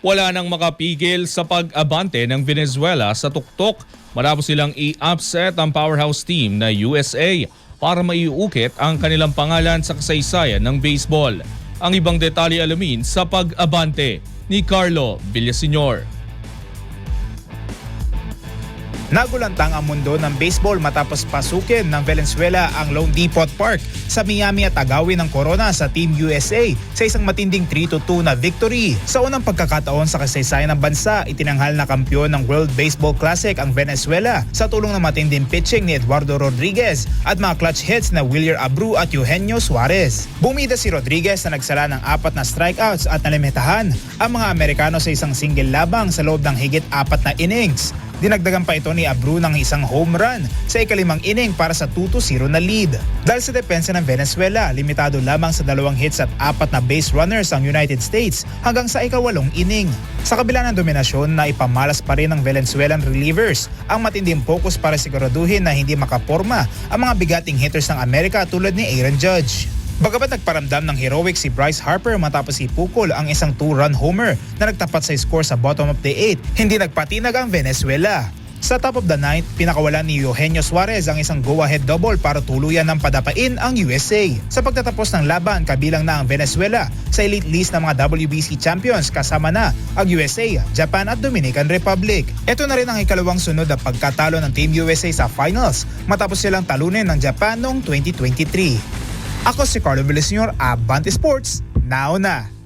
Wala nang makapigil sa pag-abante ng Venezuela sa tuktok matapos silang i-upset ang powerhouse team na USA para maiukit ang kanilang pangalan sa kasaysayan ng baseball. Ang ibang detalye alamin sa pag-abante ni Carlo Villaseñor. Nagulantang ang mundo ng baseball matapos pasukin ng Venezuela ang Lone Depot Park sa Miami at agawin ng Corona sa Team USA sa isang matinding 3-2 na victory. Sa unang pagkakataon sa kasaysayan ng bansa, itinanghal na kampiyon ng World Baseball Classic ang Venezuela sa tulong ng matinding pitching ni Eduardo Rodriguez at mga clutch hits na Wilyer Abreu at Eugenio Suarez. Bumida si Rodriguez na nagsala ng 4 na strikeouts at nalimitahan ang mga Amerikano sa isang single labang sa loob ng higit 4 na innings. Dinagdagan pa ito ni Abreu ng isang home run sa ikalimang inning para sa 2-0 na lead. Dahil sa depensa ng Venezuela, limitado lamang sa 2 hits at 4 na base runners ang United States hanggang sa ika-8 inning. Sa kabila ng dominasyon na ipamalas pa rin ng Venezuelan relievers, ang matinding focus para siguraduhin na hindi makaporma ang mga bigating hitters ng Amerika tulad ni Aaron Judge. Bagamat nagparamdam ng heroic si Bryce Harper matapos ipukol ang isang 2-run homer na nagtapat sa score sa bottom of the 8th, hindi nagpatinag ang Venezuela. Sa top of the 9th, pinakawalan ni Eugenio Suarez ang isang go-ahead double para tuluyan ng padapain ang USA. Sa pagtatapos ng laban, kabilang na ang Venezuela sa elite list ng mga WBC champions kasama na ang USA, Japan at Dominican Republic. Ito na rin ang ikalawang sunod na pagkatalo ng Team USA sa finals matapos silang talunin ng Japan noong 2023. Ako si Carlo Villaseñor, Abante Sports, now na!